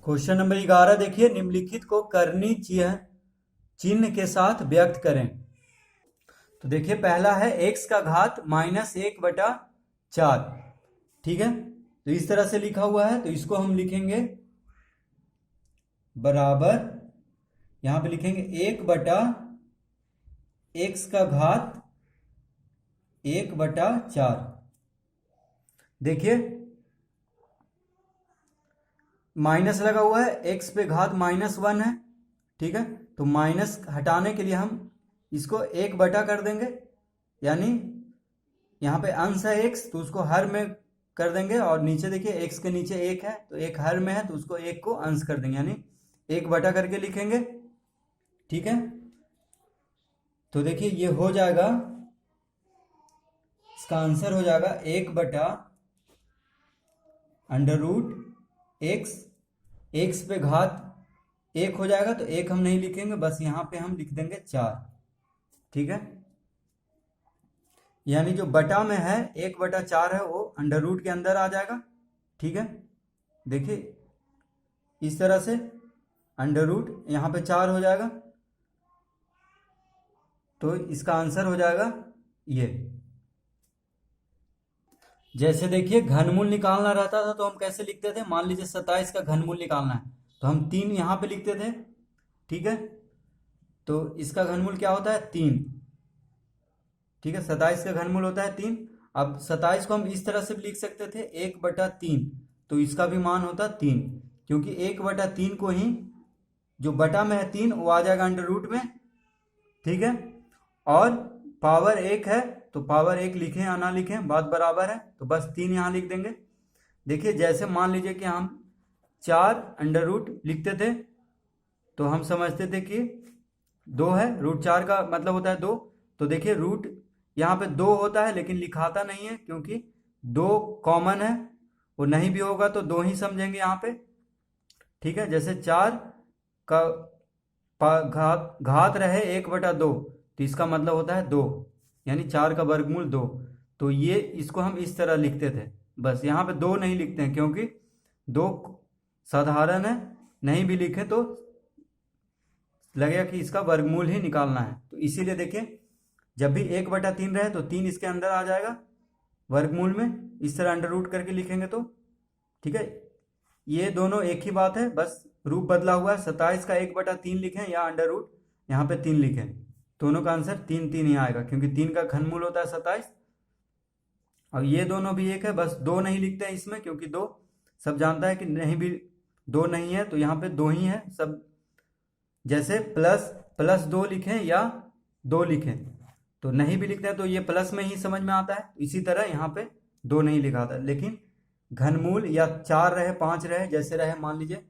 Question number 11 देखिए, निम्नलिखित को करनी चिन्ह के साथ व्यक्त करें। तो देखिए पहला है x का घात -1/4। ठीक है, तो इस तरह से लिखा हुआ है, तो इसको हम लिखेंगे बराबर, यहां पे लिखेंगे 1/x का घात 1/4। देखिए माइनस लगा हुआ है, x पे घात -1 है। ठीक है, तो माइनस हटाने के लिए हम इसको 1 कर देंगे, यानी यहाँ पे अंश है x, तो उसको हर में कर देंगे। और नीचे देखिए x के नीचे 1 है, तो 1 हर में है, तो उसको 1 को अंश कर देंगे, यानी 1 करके लिखेंगे। ठीक है, तो देखिए ये हो जाएगा, इसका आंसर हो जाएगा 1/√x। x पे घात 1 हो जाएगा, तो 1 हम नहीं लिखेंगे, बस यहाँ पे हम लिख देंगे 4। ठीक है, यानी जो बटा में है 1/4 है, वो अंडर रूट के अंदर आ जाएगा। ठीक है, देखिए इस तरह से अंडर रूट यहाँ पे 4 हो जाएगा, तो इसका आंसर हो जाएगा ये। जैसे देखिए घनमूल निकालना रहता था तो हम कैसे लिखते थे, मान लीजिए 27 का घनमूल निकालना है, तो हम 3 यहाँ पे लिखते थे। ठीक है, तो इसका घनमूल क्या होता है, 3। ठीक है, 27 का घनमूल होता है 3। अब 27 को हम इस तरह से भी लिख सकते थे 1/3, तो इसका भी मान होता 3, क्योंकि 1/3 को ही जो बटा में है 3 वो आ जाएगा अंडर रूट में। ठीक है, और पावर 1 है, तो पावर 1 लिखें या ना लिखें बात बराबर है, तो बस 3 यहाँ लिख देंगे। देखिए जैसे मान लीजिए कि हम 4 अंडर रूट लिखते थे, तो हम समझते थे कि 2 है, √4 का मतलब होता है 2। तो देखिए रूट यहाँ पे 2 होता है, लेकिन लिखाता नहीं है, क्योंकि 2 कॉमन है, वो नहीं भी होगा तो 2 ही समझेंगे यहाँ पे। ठीक है, जैसे 4 का घात रहे 1/2, तो इसका मतलब होता है 2, यानी 4 का वर्गमूल 2। तो ये इसको हम इस तरह लिखते थे, बस यहाँ पे 2 नहीं लिखते हैं, क्योंकि 2 साधारण है, नहीं भी लिखे तो लगेगा कि इसका वर्गमूल ही निकालना है। तो इसीलिए देखिए जब भी 1/3 रहे तो 3 इसके अंदर आ जाएगा वर्गमूल में, इस तरह अंडर रूट करके लिखेंगे तो। ठीक है, ये दोनों एक ही बात है, बस रूप बदला हुआ है। 27 का 1/3 लिखें या अंडर रूट यहाँ पे 3 लिखें, दोनों का आंसर 3 ही आएगा, क्योंकि 3 का घनमूल होता है 27। और ये दोनों भी एक है, बस 2 नहीं लिखते हैं इसमें, क्योंकि 2 सब जानता है कि नहीं भी 2 नहीं है, तो यहाँ पे 2 ही है सब। जैसे +2 लिखें या 2 लिखें, तो नहीं भी लिखते हैं तो ये प्लस में ही समझ में आता है। इसी तरह यहाँ पे 2 नहीं लिखा था, लेकिन घनमूल या 4 रहे 5 रहे, जैसे रहे मान लीजिए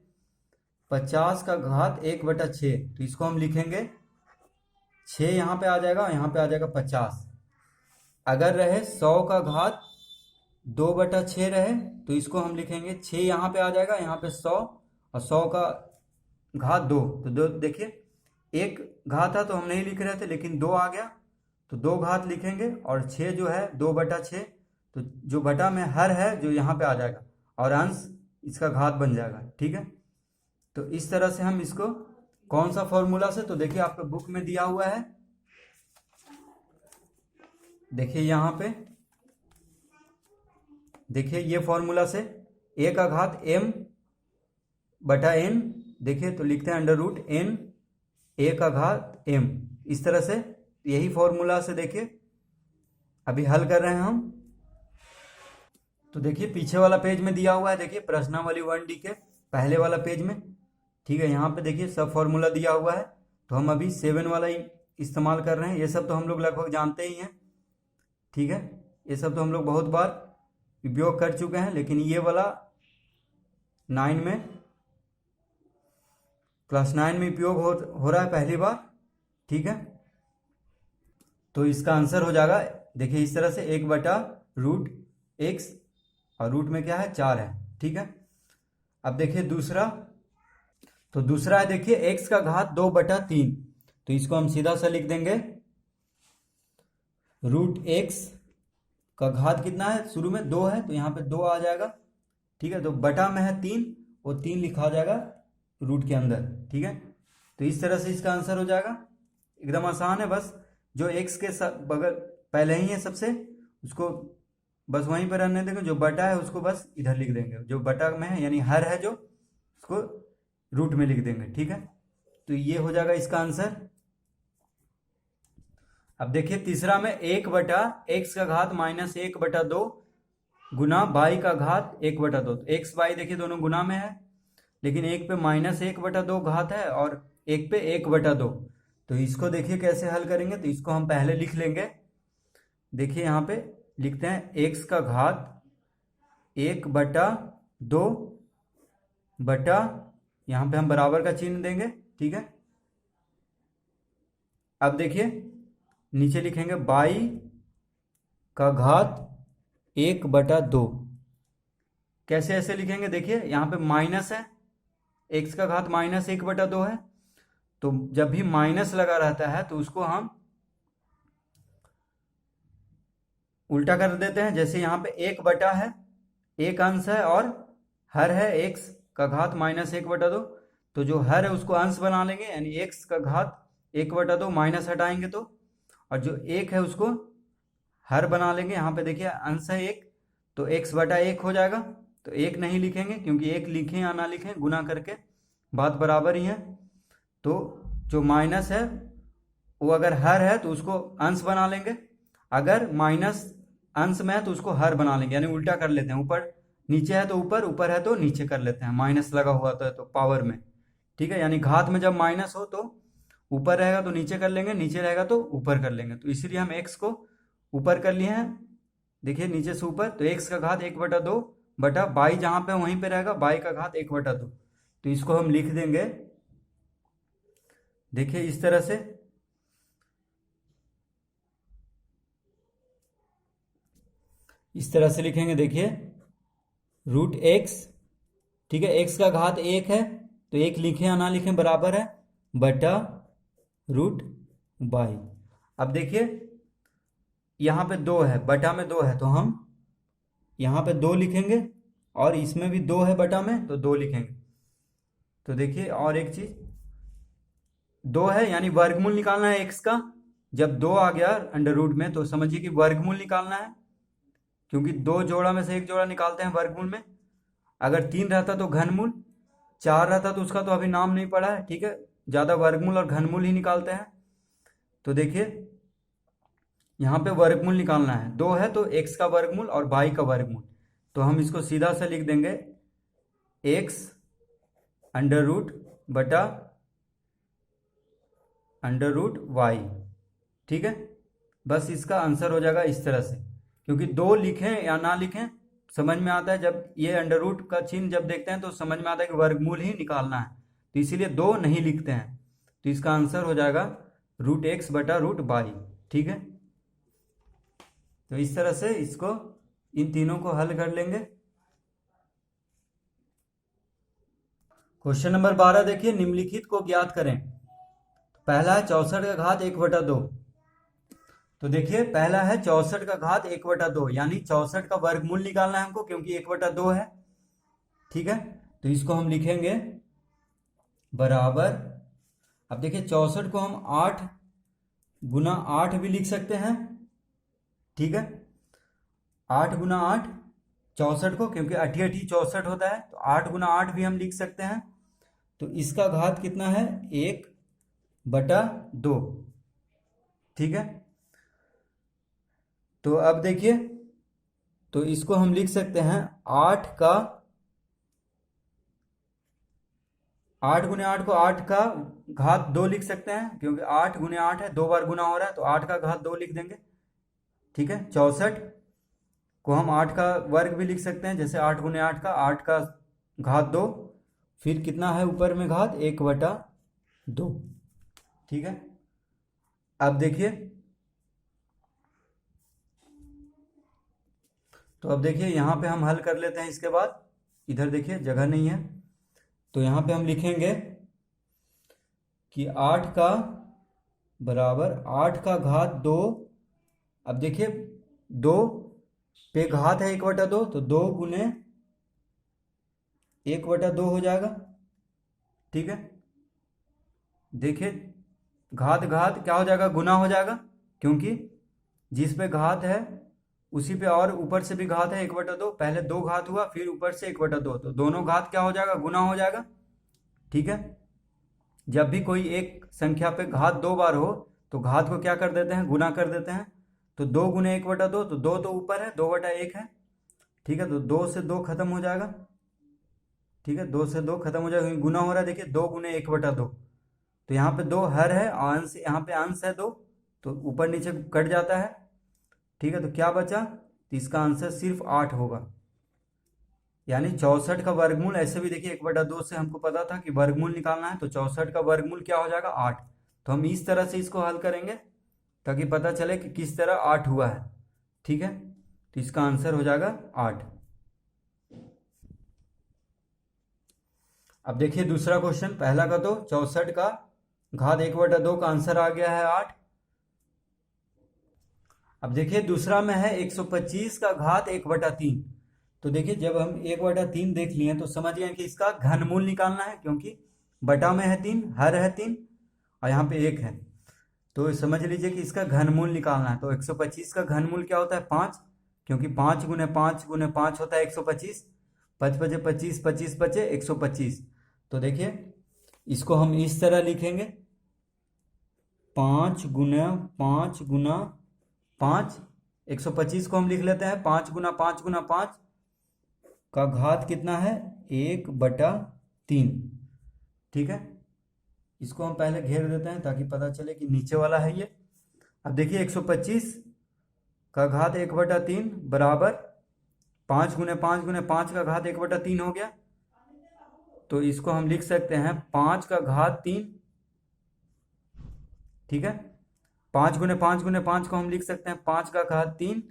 50 का घात 1/6, तो इसको हम लिखेंगे 6 यहाँ पे आ जाएगा, यहाँ पे आ जाएगा 50। अगर रहे 100 का घात 2/6 रहे, तो इसको हम लिखेंगे 6 यहाँ पे आ जाएगा, यहाँ पे 100, और 100 का घात 2, तो 2 देखिए एक घात था तो हम नहीं लिख रहे थे, लेकिन 2 आ गया, तो 2 घात लिखेंगे। और 6 जो है 2/6, तो जो बटा में हर है जो यहाँ पे आ जाएगा, और अंश इसका घात बन जाएगा। ठीक है, तो इस तरह से हम इसको, कौन सा फॉर्मूला से, तो देखिए आपके बुक में दिया हुआ है, देखिए यहाँ पे देखिए ये फॉर्मूला से a का घात m/n, देखिए तो लिखते हैं अंडर रूट n a का घात m, इस तरह से। यही फॉर्मूला से देखिए अभी हल कर रहे हैं हम। तो देखिए पीछे वाला पेज में दिया हुआ है, देखिए प्रश्नावली 1D के पहले वाला पेज में। ठीक है, यहाँ पे देखिए सब फॉर्मूला दिया हुआ है, तो हम अभी 7 वाला ही इस्तेमाल कर रहे हैं। ये सब तो हम लोग लगभग जानते ही हैं। ठीक है, ये सब तो हम लोग बहुत बार उपयोग कर चुके हैं, लेकिन ये वाला 9 में, क्लास 9 में उपयोग हो रहा है पहली बार। ठीक है, तो इसका आंसर हो जाएगा, देखिए इस तरह से 1/√x, और रूट में क्या है 4 है। ठीक है, अब देखिए दूसरा, तो दूसरा है देखिए x का घात 2/3, तो इसको हम सीधा सा लिख देंगे √x का घात कितना है, शुरू में 2 है, तो यहाँ पे 2 आ जाएगा। ठीक है, तो बटा में है 3, वो 3 लिखा जाएगा रूट के अंदर। ठीक है, तो इस तरह से इसका आंसर हो जाएगा। एकदम आसान है, बस जो एक्स के बगल पहले ही है सबसे, उसको बस वहीं पर रहने देंगे, जो बटा है उसको बस इधर लिख देंगे, जो बटा में है यानी हर है जो, उसको रूट में लिख देंगे। ठीक है, तो ये हो जाएगा इसका आंसर। अब देखिए तीसरा में 1/(x⁻−1/2) गुना बाई का घात 1/2। तो एक्स बाई देखिए दोनों गुना में है, लेकिन एक पे -1/2 घात है और एक पे 1/2। तो इसको देखिए कैसे हल करेंगे, तो इसको हम पहले लिख लेंगे। देखिए यहाँ पे लिखते हैं एक्स का घात 1/2 बटा, यहाँ पे हम बराबर का चिन्ह देंगे। ठीक है, अब देखिए नीचे लिखेंगे बाई का घात 1/2। कैसे ऐसे लिखेंगे, देखिए यहाँ पे माइनस है, एक्स का घात -1/2 है, तो जब भी माइनस लगा रहता है तो उसको हम उल्टा कर देते हैं। जैसे यहाँ पे 1 बटा है, एक अंश है और हर है एक्स का घात -1/2, तो जो हर है उसको अंश बना लेंगे, यानी एक्स का घात 1/2 माइनस हटाएंगे तो, और जो एक है उसको हर बना लेंगे। यहाँ पे देखिए अंश है 1, तो x/1 हो जाएगा। तो 1 नहीं लिखेंगे, क्योंकि 1 लिखें या ना लिखें गुना करके बात बराबर ही है। तो जो माइनस है वो अगर हर है तो उसको अंश बना लेंगे, अगर माइनस अंश में है तो उसको हर बना लेंगे, यानी उल्टा कर लेते हैं। ऊपर नीचे है तो ऊपर, ऊपर है तो नीचे कर लेते हैं, माइनस लगा हुआ तो पावर में। ठीक है, यानी घात में जब माइनस हो तो ऊपर रहेगा तो नीचे कर लेंगे, नीचे रहेगा तो ऊपर कर लेंगे। तो इसीलिए हम एक्स को ऊपर कर लिए हैं, देखिए नीचे से ऊपर। तो एक्स का घात 1/2 बटा बाई जहां पे वहीं पे रहेगा बाई का घात 1/2। तो इसको हम लिख देंगे, देखिए इस तरह से। इस तरह से लिखेंगे, देखिए रूट एक्स, ठीक है, एक्स का घात 1 है तो 1 लिखें या ना लिखें बराबर है, बटा रूट बाई। अब देखिए यहाँ पे 2 है, बटा में 2 है, तो हम यहाँ पे 2 लिखेंगे, और इसमें भी 2 है बटा में, तो 2 लिखेंगे। तो देखिए और एक चीज, 2 है यानी वर्गमूल निकालना है एक्स का। जब 2 आ गया अंडर रूट में तो समझिए कि वर्गमूल निकालना है, क्योंकि 2 जोड़ा में से एक जोड़ा निकालते हैं वर्गमूल में। अगर 3 रहता तो घनमूल, 4 रहता तो उसका तो अभी नाम नहीं पड़ा है। ठीक है, ज्यादा वर्गमूल और घनमूल ही निकालते हैं। तो देखिए यहाँ पे वर्गमूल निकालना है, 2 है तो एक्स का वर्गमूल और बाई का वर्गमूल। तो हम इसको सीधा से लिख देंगे एक्स अंडर रूट बटा अंडर रूट वाई। ठीक है, बस इसका आंसर हो जाएगा इस तरह से। क्योंकि 2 लिखें या ना लिखें समझ में आता है, जब ये अंडर रूट का चिन्ह जब देखते हैं तो समझ में आता है कि वर्गमूल ही निकालना है, तो इसीलिए 2 नहीं लिखते हैं। तो इसका आंसर हो जाएगा रूट एक्स बटा रूट बाई। ठीक है, तो इस तरह से इसको इन तीनों को हल कर लेंगे। क्वेश्चन नंबर 12 देखिए, निम्नलिखित को ज्ञात करें। पहला है 64 का घात 1/2। तो देखिए पहला है 64 का घात 1/2, यानी 64 का वर्गमूल निकालना है हमको, क्योंकि 1/2 है। ठीक है, तो इसको हम लिखेंगे बराबर, अब देखिए 64 को हम 8 गुना 8 भी लिख सकते हैं। ठीक है, 8 गुना 8 64 को, क्योंकि 8 8 64 होता है, तो 8 गुना 8 भी हम लिख सकते हैं। तो इसका घात कितना है, 1/2। ठीक है, तो अब देखिए, तो इसको हम लिख सकते हैं 8 गुने 8 को 8 का घात 2 लिख सकते हैं, क्योंकि 8 गुने 8 है, 2 बार गुना हो रहा है, तो 8 का घात 2 लिख देंगे। ठीक है, 64 को हम 8 का वर्ग भी लिख सकते हैं, जैसे 8 गुने 8 का 8 का घात 2, फिर कितना है ऊपर में घात 1/2। ठीक है, अब देखिए, तो अब देखिए यहाँ पे हम हल कर लेते हैं। इसके बाद इधर देखिए जगह नहीं है, तो यहाँ पे हम लिखेंगे कि 8 का बराबर 8 का घात 2। अब देखिए 2 पे घात है 1/2, तो 2 गुने 1/2 हो जाएगा। ठीक है, देखिए घात घात क्या हो जाएगा, गुना हो जाएगा, क्योंकि जिस पे घात है उसी पे और ऊपर से भी घात है 1/2। पहले 2 घात हुआ, फिर ऊपर से 1/2, तो दोनों घात क्या हो जाएगा, गुना हो जाएगा। ठीक है, जब भी कोई एक संख्या पे घात 2 बार हो तो घात को क्या कर देते हैं, गुना कर देते हैं। तो 2 गुने 1/2, तो 2 तो ऊपर है, 2/1 है। ठीक है, तो 2 से 2 खत्म हो जाएगा। ठीक है, 2 से 2 खत्म हो जाएगा, गुना हो रहा है। देखिए 2 गुने 1/2, तो यहाँ पे 2 हर है, अंश यहाँ पे अंश है 2, तो ऊपर नीचे कट जाता है। ठीक है, तो क्या बचा, तो इसका आंसर सिर्फ 8 होगा। यानी 64 का वर्गमूल, ऐसे भी देखिए 1/2 से हमको पता था कि वर्गमूल निकालना है, तो 64 का वर्गमूल क्या हो जाएगा, 8। तो हम इस तरह से इसको हल करेंगे ताकि पता चले कि किस तरह 8 हुआ है। ठीक है, तो इसका आंसर हो जाएगा 8। अब देखिए दूसरा क्वेश्चन, पहला का तो 64 का घात 1/2 का आंसर आ गया है 8। अब देखिए दूसरा में है 125 का घात 1/3। तो देखिए जब हम 1/3 देख लिए तो समझ गए कि इसका घनमूल निकालना है, क्योंकि बटा में है 3, हर है 3 और यहाँ पे 1 है, तो समझ लीजिए कि इसका घनमूल निकालना है। तो 125 का घनमूल क्या होता है, 5, क्योंकि 5 गुने 5 गुने 5 होता है 125। 5 बचे 25, 25 बचे 125। तो देखिए इसको हम इस तरह लिखेंगे, 5 गुना 5 गुना 5, 125 को हम लिख लेते हैं 5 गुना 5 गुना 5 का घात कितना है, 1/3। ठीक है, इसको हम पहले घेर देते हैं ताकि पता चले कि नीचे वाला है ये। अब देखिए 125 का घात 1/3 बराबर 5 गुने 5 गुने 5 का घात 1/3 हो गया। तो इसको हम लिख सकते हैं 5 का घात 3। ठीक है, 5 गुने 5 गुने 5 को हम लिख सकते हैं 5 का घात 3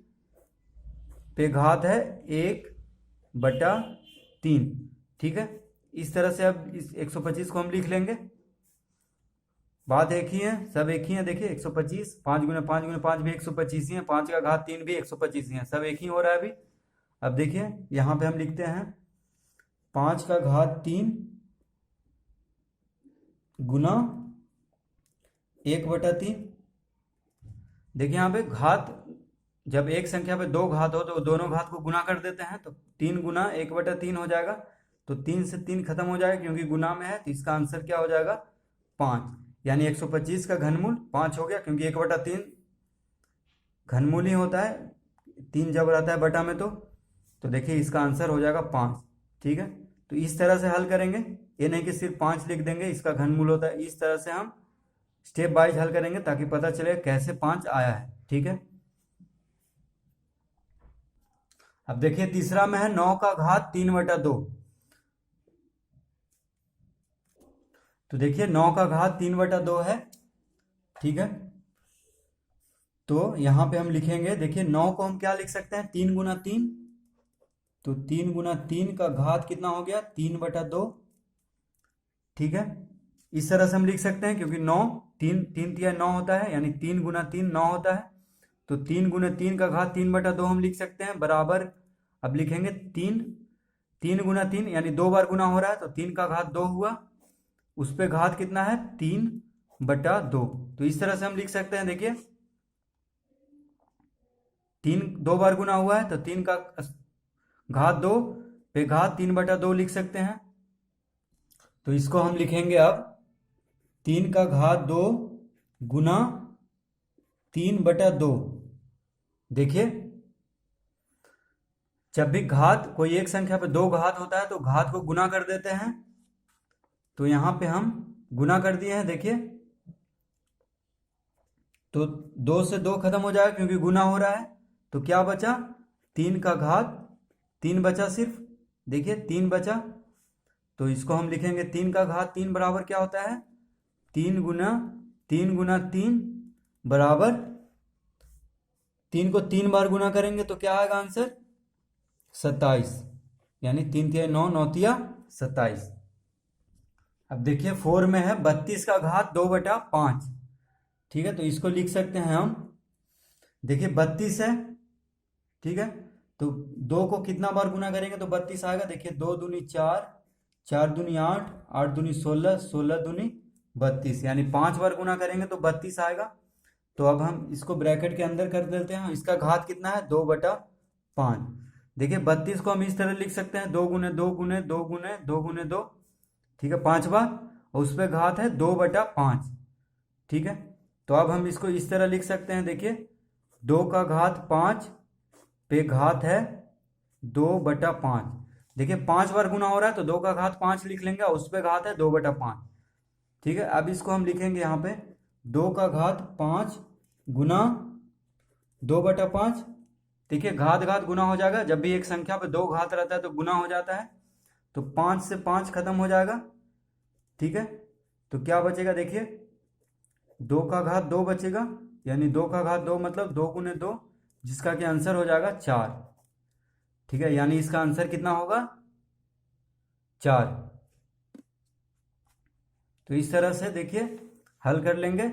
पे घात है 1/3। ठीक है, इस तरह से अब इस 125 को हम लिख लेंगे। बात एक ही है, सब एक ही है। देखिए 125, 5 गुने 5 गुने 5 भी 125 ही है, 5 का घात 3 भी 125 ही है, सब एक ही हो रहा है अभी। अब देखिए यहाँ पे हम लिखते हैं 5 का घात 3 गुना 1/3। देखिए यहाँ पे घात, जब एक संख्या पे 2 घात हो तो दोनों घात को गुना कर देते हैं, तो 3 गुना 1/3 हो जाएगा। तो 3 से 3 खत्म हो जाएगा क्योंकि गुना में है, तो इसका आंसर क्या हो जाएगा, 5। यानी 125 का घनमूल 5 हो गया, क्योंकि 1/3 घनमूल ही होता है, 3 जब रहता है बटा में तो देखिए इसका आंसर हो जाएगा 5। ठीक है, तो इस तरह से हल करेंगे, ये नहीं कि सिर्फ 5 लिख देंगे इसका घनमूल होता है। इस तरह से हम स्टेप वाइज हल करेंगे ताकि पता चले कैसे 5 आया है। ठीक है, अब देखिए तीसरा में है 9 का घात 3/2। तो देखिए 9 का घात 3/2 है। ठीक है, तो यहां पे हम लिखेंगे, देखिए 9 को हम क्या लिख सकते हैं, 3 गुना 3। तो 3 गुना 3 का घात कितना हो गया, 3/2। ठीक है, इस तरह से हम लिख सकते हैं, क्योंकि 9 3 3 तिया 9 होता है, यानी 3 गुना 3 9 होता है। तो 3 गुने 3 का घात 3/2 हम लिख सकते हैं बराबर, अब लिखेंगे 3 गुना 3 यानी 2 बार गुना हो रहा है, तो 3 का घात 2 हुआ, उस पे घात कितना है, 3/2। तो इस तरह से हम लिख सकते हैं, देखिए 3 2 बार गुना हुआ है, तो 3 का घात 2 पे घात 3/2 लिख सकते हैं। तो इसको हम लिखेंगे अब 3 का घात 2 गुना 3/2। देखिए जब भी घात, कोई एक संख्या पे 2 घात होता है तो घात को गुना कर देते हैं, तो यहां पे हम गुना कर दिए हैं। देखिए तो 2 से 2 खत्म हो जाएगा क्योंकि गुना हो रहा है, तो क्या बचा, 3 का घात 3 बचा सिर्फ। देखिए 3 बचा, तो इसको हम लिखेंगे 3 का घात 3 बराबर क्या होता है, 3 गुना 3 बराबर 3 को 3 बार गुना करेंगे तो क्या आएगा आंसर, 27। यानी 3 तिया 9 9 तिया 27। अब देखिए 4 में है 32 का घात 2/5। ठीक है, तो इसको लिख सकते हैं हम, देखिए 32 है। ठीक है, तो 2 को कितना बार गुना करेंगे तो 32 आएगा। देखिए 2 दूनी 4 4 दूनी 8, 8 दूनी 16, 16 दूनी 32, यानी 5 बार गुना करेंगे तो 32 आएगा। तो अब हम इसको ब्रैकेट के अंदर कर देते हैं। इसका घात कितना है, 2/5। देखिए 32 को हम इस तरह लिख सकते हैं, 2 गुने 2 गुने 2 गुने 2 गुने 2, ठीक है, 5 बार, और उस पर घात है 2/5, ठीक है। तो अब हम इसको इस तरह लिख सकते हैं, देखिए 2 का घात 5 पे घात है 2/5। देखिए 5 बार गुना हो रहा है तो 2 का घात 5 लिख लेंगे और उस पे घात है 2/5, ठीक है। अब इसको हम लिखेंगे यहाँ पे 2 का घात 5 गुना 2/5। देखिए घात घात गुना हो जाएगा, जब भी एक संख्या पे 2 घात रहता है तो गुना हो जाता है, तो 5 से 5 खत्म हो जाएगा, ठीक है। तो क्या बचेगा, देखिए 2 का घात 2 बचेगा, यानी 2 का घात 2 मतलब 2 गुने 2, जिसका कि आंसर हो जाएगा 4, ठीक है। यानी इसका आंसर कितना होगा, 4। तो इस तरह से देखिए हल कर लेंगे।